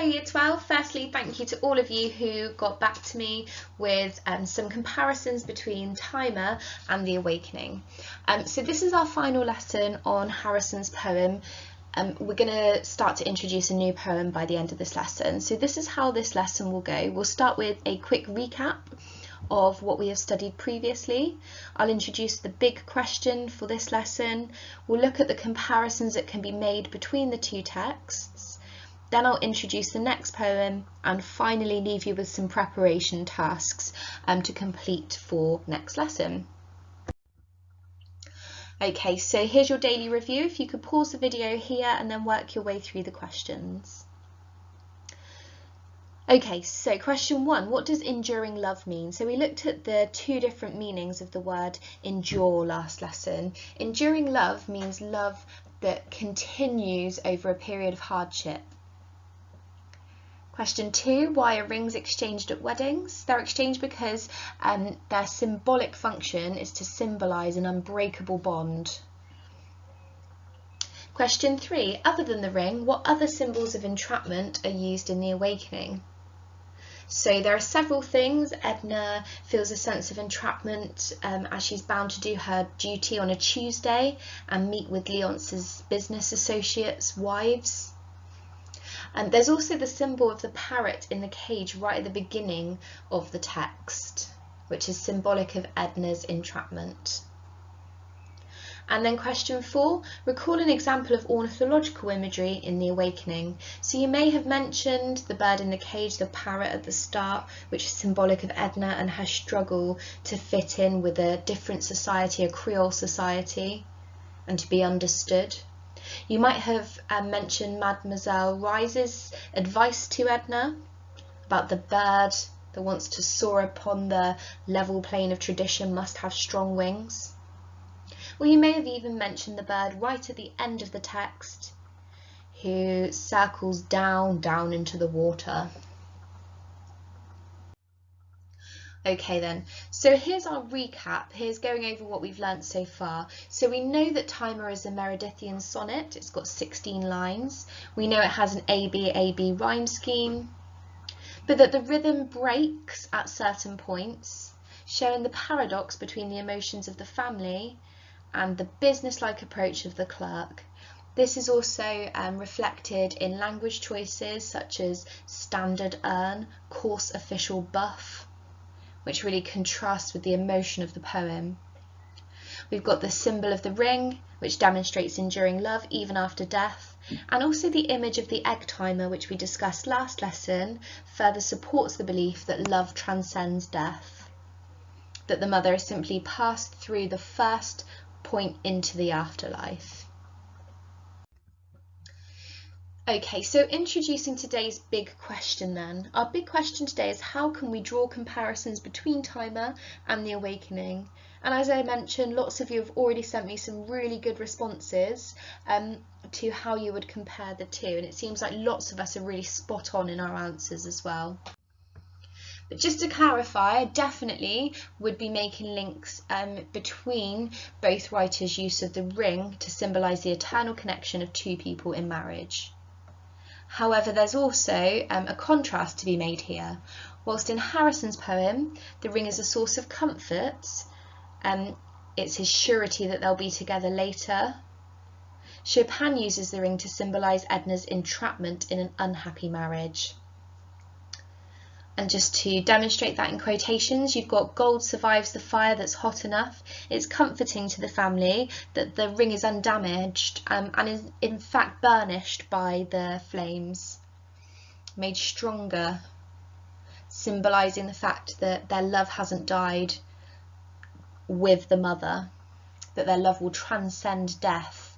Year 12. Firstly, thank you to all of you who got back to me with some comparisons between Timer and The Awakening. So this is our final lesson on Harrison's poem. We're going to start to introduce a new poem by the end of this lesson. So this is how this lesson will go. We'll start with a quick recap of what we have studied previously. I'll introduce the big question for this lesson. We'll look at the comparisons that can be made between the two texts. Then I'll introduce the next poem and finally leave you with some preparation tasks to complete for next lesson. Okay, so here's your daily review. If you could pause the video here and then work your way through the questions. Okay, so question 1, what does enduring love mean? So we looked at the two different meanings of the word endure last lesson. Enduring love means love that continues over a period of hardship. Question 2, why are rings exchanged at weddings? They're exchanged because their symbolic function is to symbolise an unbreakable bond. Question 3, other than the ring, what other symbols of entrapment are used in The Awakening? So there are several things. Edna feels a sense of entrapment as she's bound to do her duty on a Tuesday and meet with Leonce's business associates' wives. And there's also the symbol of the parrot in the cage right at the beginning of the text, which is symbolic of Edna's entrapment. And then question 4, recall an example of ornithological imagery in The Awakening. So you may have mentioned the bird in the cage, the parrot at the start, which is symbolic of Edna and her struggle to fit in with a different society, a Creole society, and to be understood. You might have mentioned Mademoiselle Rise's advice to Edna about the bird that wants to soar upon the level plane of tradition must have strong wings. Or you may have even mentioned the bird right at the end of the text who circles down into the water. Okay then, so here's our recap. Here's going over what we've learnt so far. So we know that Timer is a Meredithian sonnet. It's got 16 lines. We know it has an ABAB rhyme scheme, but that the rhythm breaks at certain points, showing the paradox between the emotions of the family and the business-like approach of the clerk. This is also reflected in language choices such as standard earn, coarse official buff, which really contrasts with the emotion of the poem. We've got the symbol of the ring, which demonstrates enduring love even after death, and also the image of the egg timer, which we discussed last lesson, further supports the belief that love transcends death, that the mother is simply passed through the first point into the afterlife. Okay, so introducing today's big question then. Our big question today is how can we draw comparisons between Timer and The Awakening? And as I mentioned, lots of you have already sent me some really good responses to how you would compare the two, and it seems like lots of us are really spot on in our answers as well. But just to clarify, I definitely would be making links between both writers' use of the ring to symbolise the eternal connection of two people in marriage. However, there's also a contrast to be made here. Whilst in Harrison's poem, the ring is a source of comfort, it's his surety that they'll be together later. Chopin uses the ring to symbolise Edna's entrapment in an unhappy marriage. And just to demonstrate that in quotations, you've got gold survives the fire that's hot enough. It's comforting to the family that the ring is undamaged and is in fact burnished by the flames, made stronger, symbolising the fact that their love hasn't died with the mother, that their love will transcend death.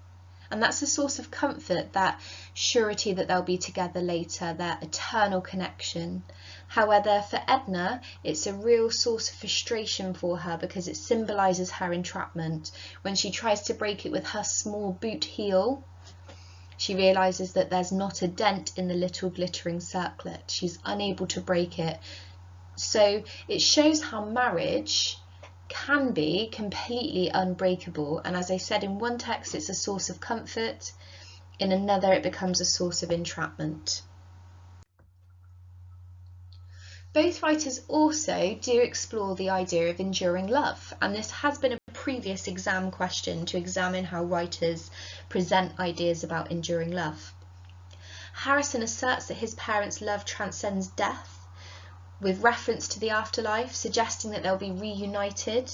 And that's a source of comfort, that surety that they'll be together later, their eternal connection. However, for Edna, it's a real source of frustration for her because it symbolises her entrapment. When she tries to break it with her small boot heel, she realises that there's not a dent in the little glittering circlet. She's unable to break it. So it shows how marriage can be completely unbreakable, and as I said, in one text it's a source of comfort, in another it becomes a source of entrapment. Both writers also do explore the idea of enduring love, and this has been a previous exam question to examine how writers present ideas about enduring love. Harrison asserts that his parents' love transcends death, with reference to the afterlife, suggesting that they'll be reunited,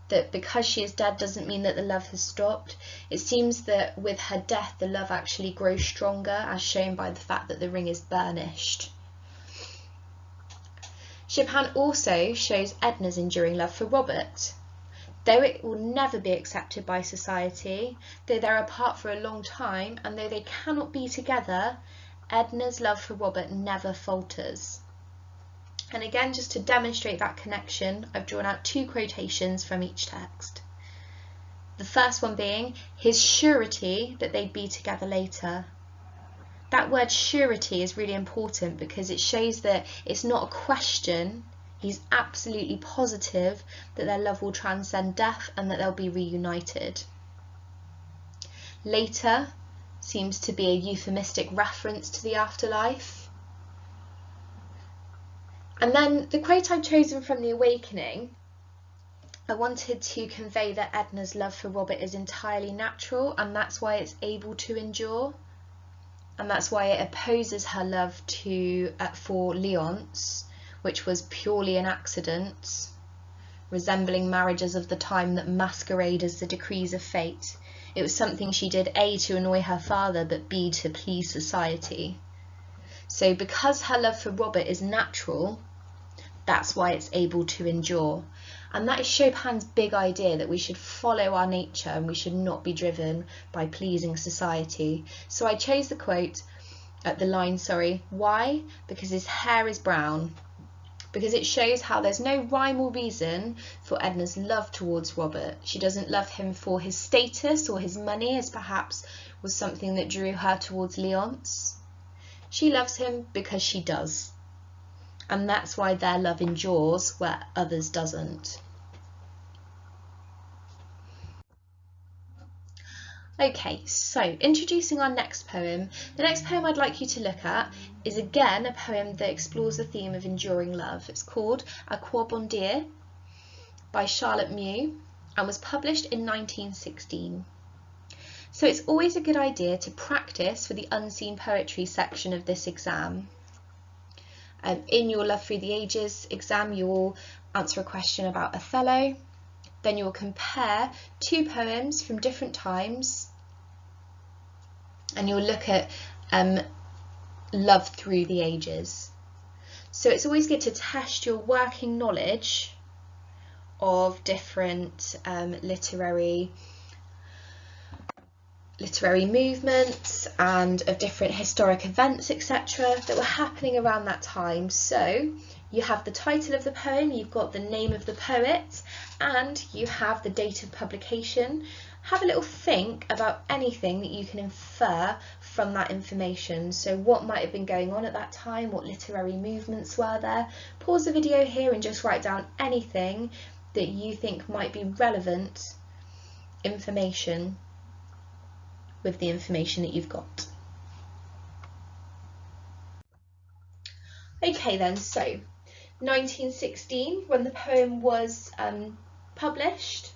that because she is dead doesn't mean that the love has stopped. It seems that with her death the love actually grows stronger, as shown by the fact that the ring is burnished. Chopin also shows Edna's enduring love for Robert. Though it will never be accepted by society, though they're apart for a long time, and though they cannot be together, Edna's love for Robert never falters. And again, just to demonstrate that connection, I've drawn out two quotations from each text. The first one being his surety that they'd be together later. That word surety is really important because it shows that it's not a question. He's absolutely positive that their love will transcend death and that they'll be reunited. Later seems to be a euphemistic reference to the afterlife. And then the quote I've chosen from The Awakening, I wanted to convey that Edna's love for Robert is entirely natural, and that's why it's able to endure. And that's why it opposes her love for Leonce, which was purely an accident, resembling marriages of the time that masquerade as the decrees of fate. It was something she did A, to annoy her father, but B, to please society. So because her love for Robert is natural, that's why it's able to endure. And that is Chopin's big idea, that we should follow our nature and we should not be driven by pleasing society. So I chose the quote, the line, why? Because his hair is brown. Because it shows how there's no rhyme or reason for Edna's love towards Robert. She doesn't love him for his status or his money, as perhaps was something that drew her towards Leonce. She loves him because she does. And that's why their love endures where others doesn't. Okay, so introducing our next poem. The next poem I'd like you to look at is again a poem that explores the theme of enduring love. It's called À quoi bon dire by Charlotte Mew and was published in 1916. So it's always a good idea to practice for the unseen poetry section of this exam. In your Love Through the Ages exam, you will answer a question about Othello. Then you will compare two poems from different times, and you'll look at Love Through the Ages. So it's always good to test your working knowledge of different literary movements and of different historic events, etc., that were happening around that time. So you have the title of the poem, you've got the name of the poet, and you have the date of publication. Have a little think about anything that you can infer from that information. So what might have been going on at that time, what literary movements were there. Pause the video here and just write down anything that you think might be relevant information with the information that you've got. Okay then, so 1916, when the poem was published,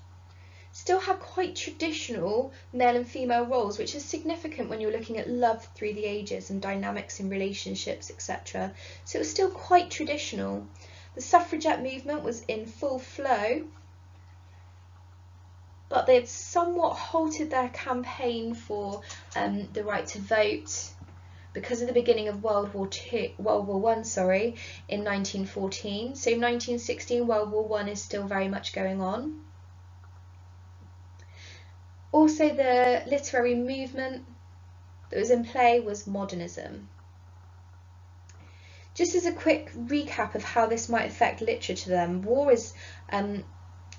still had quite traditional male and female roles, which is significant when you're looking at love through the ages and dynamics in relationships, etc. So it was still quite traditional. The suffragette movement was in full flow, but they've somewhat halted their campaign for the right to vote because of the beginning of World War I, in 1914. So 1916, World War I is still very much going on. Also, the literary movement that was in play was modernism. Just as a quick recap of how this might affect literature then, war is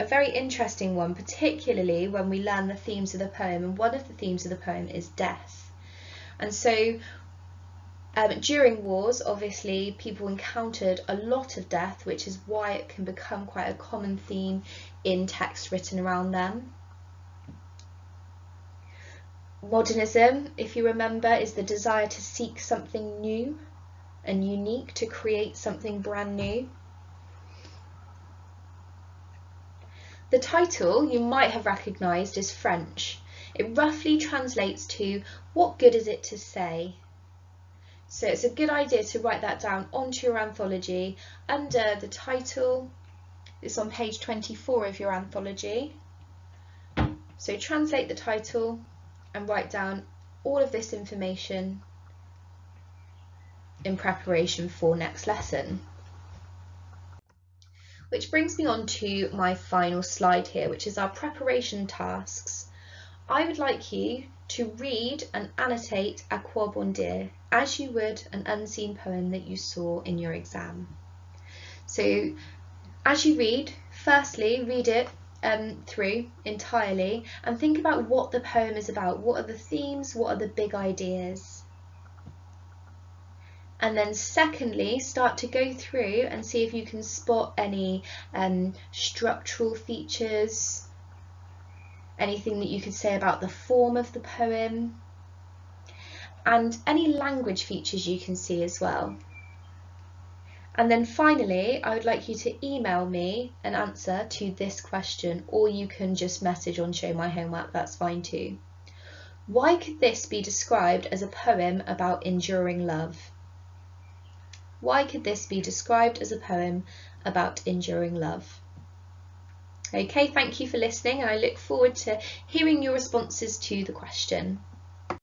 a very interesting one, particularly when we learn the themes of the poem, and one of the themes of the poem is death. And so during wars, obviously, people encountered a lot of death, which is why it can become quite a common theme in text written around them. Modernism, if you remember, is the desire to seek something new. and unique to create something brand new. The title you might have recognised is French. It roughly translates to "What good is it to say?" So it's a good idea to write that down onto your anthology under the title. It's on page 24 of your anthology. So translate the title and write down all of this information in preparation for next lesson. Which brings me on to my final slide here, which is our preparation tasks. I would like you to read and annotate À quoi bon dire as you would an unseen poem that you saw in your exam. So as you read, firstly read it through entirely and think about what the poem is about. What are the themes? What are the big ideas? And then secondly, start to go through and see if you can spot any structural features, anything that you could say about the form of the poem, and any language features you can see as well. And then finally, I would like you to email me an answer to this question, or you can just message on Show My Homework, that's fine too. Why could this be described as a poem about enduring love? Why could this be described as a poem about enduring love? Okay, thank you for listening, and I look forward to hearing your responses to the question.